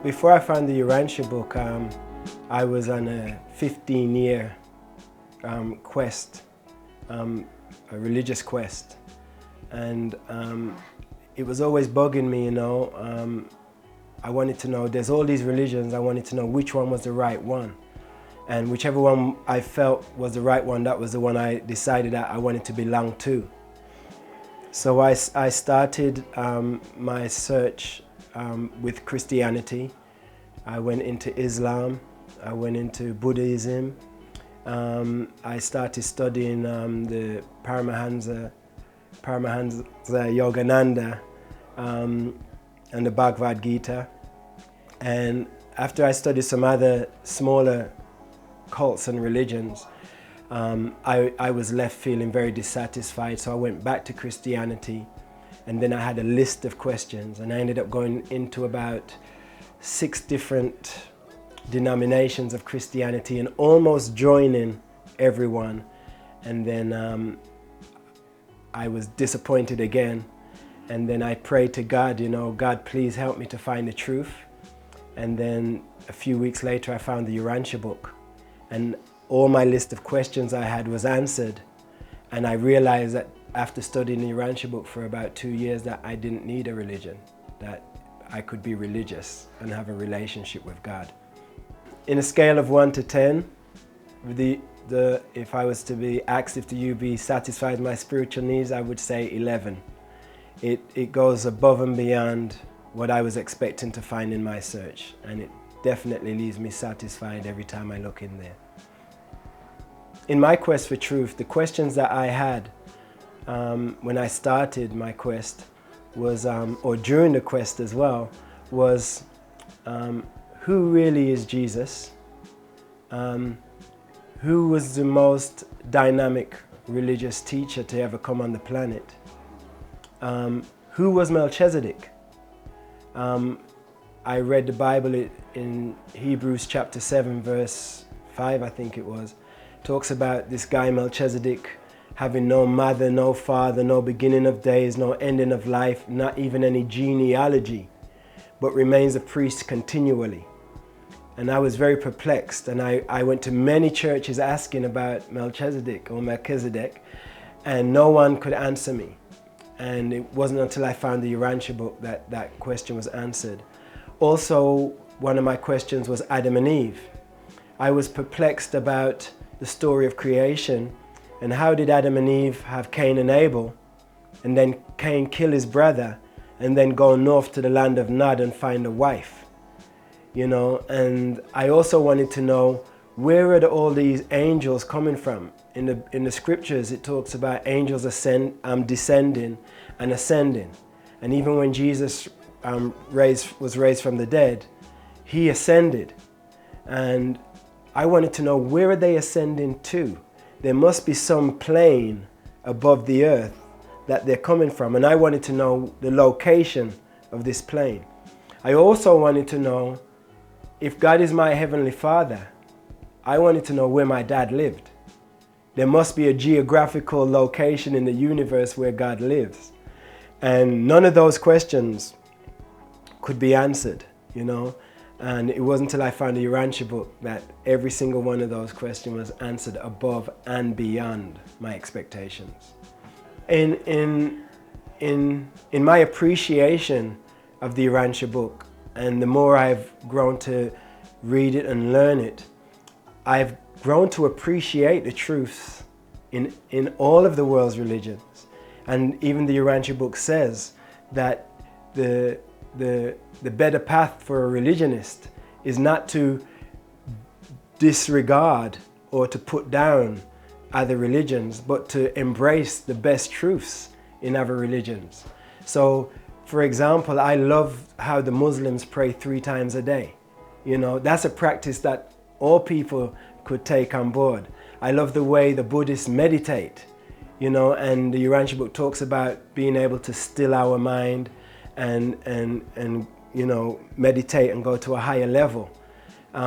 Before I found the Urantia book, I was on a 15-year quest, a religious quest, and it was always bugging me, you know. I wanted to know, there's all these religions, I wanted to know which one was the right one. And whichever one I felt was the right one, that was the one I decided that I wanted to belong to. So I started my search with Christianity. I went into Islam, I went into Buddhism. I started studying the Paramahansa Yogananda and the Bhagavad Gita. And after I studied some other smaller cults and religions, I was left feeling very dissatisfied, so I went back to Christianity, and then I had a list of questions, and I ended up going into about 6 different denominations of Christianity and almost joining everyone. And then I was disappointed again, and then I prayed to God, you know, God, please help me to find the truth. And then a few weeks later I found the Urantia book, and all my list of questions I had was answered. And I realized that after studying the Urantia book for about 2 years that I didn't need a religion, that I could be religious and have a relationship with God. In a scale of 1 to 10, if I was to be asked if you be satisfied with my spiritual needs, I would say 11. It goes above and beyond what I was expecting to find in my search, and it definitely leaves me satisfied every time I look in there. In my quest for truth, the questions that I had when I started my quest was, or during the quest as well, was who really is Jesus? Who was the most dynamic religious teacher to ever come on the planet? Who was Melchizedek? I read the Bible in Hebrews chapter 7 verse 5, I think it was. Talks about this guy Melchizedek having no mother, no father, no beginning of days, no ending of life, not even any genealogy, but remains a priest continually. And I was very perplexed, and I went to many churches asking about Melchizedek or Melchizedek, and no one could answer me. And it wasn't until I found the Urantia book that that question was answered. Also, one of my questions was Adam and Eve. I was perplexed about the story of creation, and how did Adam and Eve have Cain and Abel, and then Cain kill his brother, and then go north to the land of Nod and find a wife, you know. And I also wanted to know, where are all these angels coming from? In the scriptures it talks about angels descending and ascending, and even when Jesus was raised from the dead, he ascended. And I wanted to know, where are they ascending to? There must be some plane above the earth that they're coming from, and I wanted to know the location of this plane. I also wanted to know, if God is my heavenly Father, I wanted to know where my dad lived. There must be a geographical location in the universe where God lives. And none of those questions could be answered, you know. And it wasn't until I found the Urantia book that every single one of those questions was answered above and beyond my expectations. In my appreciation of the Urantia book, and the more I've grown to read it and learn it, I've grown to appreciate the truths in all of the world's religions. And even the Urantia book says that the better path for a religionist is not to disregard or to put down other religions, but to embrace the best truths in other religions. So, for example, I love how the Muslims pray 3 times a day. You know, that's a practice that all people could take on board. I love the way the Buddhists meditate, you know, and the Urantia book talks about being able to still our mind and you know, meditate and go to a higher level.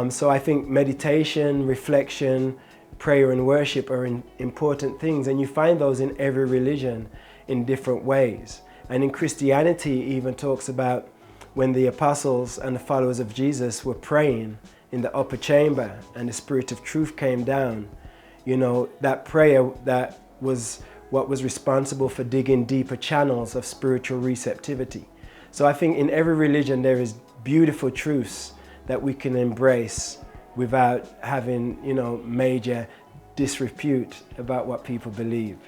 So I think meditation, reflection, prayer and worship are important things, and you find those in every religion in different ways. And in Christianity even talks about when the apostles and the followers of Jesus were praying in the upper chamber and the Spirit of truth came down, you know, that prayer, that was what was responsible for digging deeper channels of spiritual receptivity. So I think in every religion there is beautiful truths that we can embrace without having, you know, major disrepute about what people believe.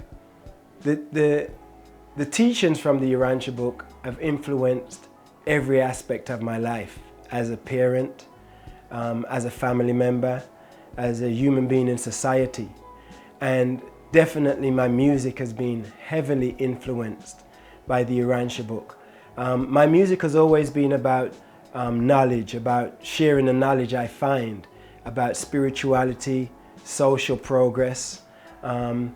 The teachings from the Urantia book have influenced every aspect of my life, as a parent, as a family member, as a human being in society. And definitely my music has been heavily influenced by the Urantia book. My music has always been about knowledge, about sharing the knowledge I find about spirituality, social progress, and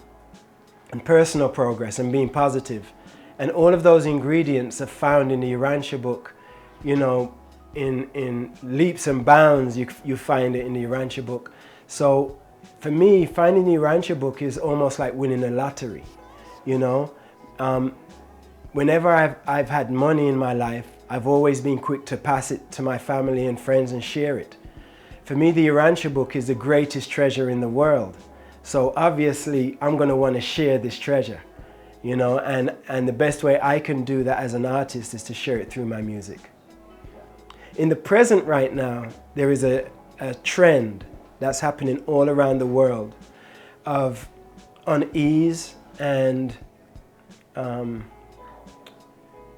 personal progress, and being positive. And all of those ingredients are found in the Urantia book. You know, in leaps and bounds you find it in the Urantia book. So for me, finding the Urantia book is almost like winning a lottery, you know. Whenever I've had money in my life, I've always been quick to pass it to my family and friends and share it. For me, the Urantia book is the greatest treasure in the world. So obviously, I'm going to want to share this treasure, you know, and the best way I can do that as an artist is to share it through my music. In the present right now, there is a trend that's happening all around the world of unease and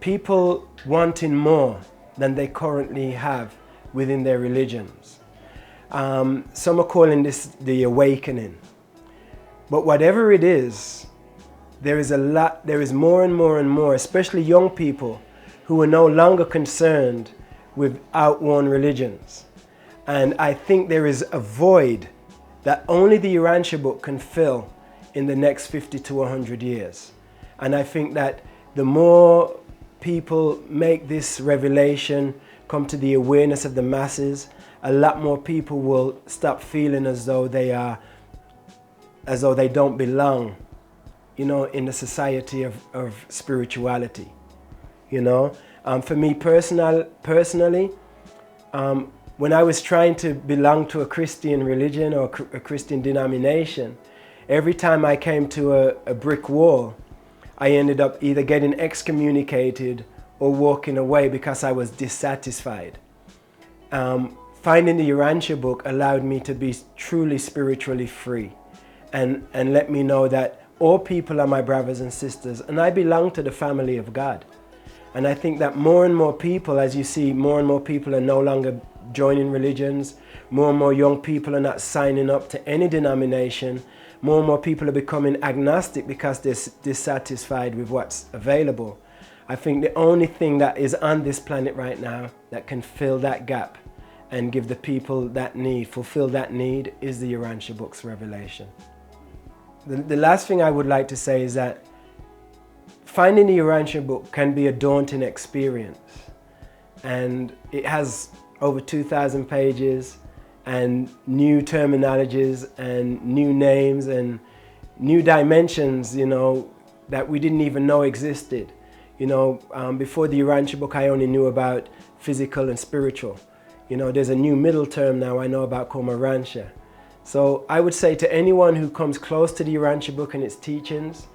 people wanting more than they currently have within their religions. Some are calling this the awakening. But whatever it is, there is more and more and more, especially young people, who are no longer concerned with outworn religions. And I think there is a void that only the Urantia book can fill in the next 50 to 100 years. And I think that the more people make this revelation come to the awareness of the masses, a lot more people will stop feeling as though they don't belong, you know, in the society of spirituality, you know. For me personally, when I was trying to belong to a Christian religion or a Christian denomination, every time I came to a brick wall, I ended up either getting excommunicated or walking away because I was dissatisfied. Finding the Urantia book allowed me to be truly spiritually free and let me know that all people are my brothers and sisters and I belong to the family of God. And I think that more and more people, as you see, more and more people are no longer joining religions, more and more young people are not signing up to any denomination, more and more people are becoming agnostic because they're dissatisfied with what's available. I think the only thing that is on this planet right now that can fill that gap and give the people that need, fulfill that need, is the Urantia book's revelation. The last thing I would like to say is that finding the Urantia book can be a daunting experience, and it has over 2,000 pages and new terminologies and new names and new dimensions, you know, that we didn't even know existed. You know, before the Urantia book, I only knew about physical and spiritual. You know, there's a new middle term now I know about called Urantia. So I would say to anyone who comes close to the Urantia book and its teachings,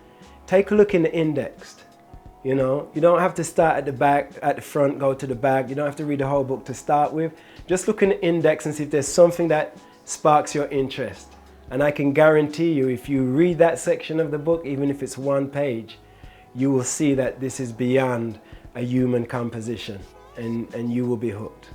take a look in the index. You know, you don't have to start at the back, at the front, go to the back. You don't have to read the whole book to start with. Just look in the index and see if there's something that sparks your interest. And I can guarantee you, if you read that section of the book, even if it's one page, you will see that this is beyond a human composition, and you will be hooked.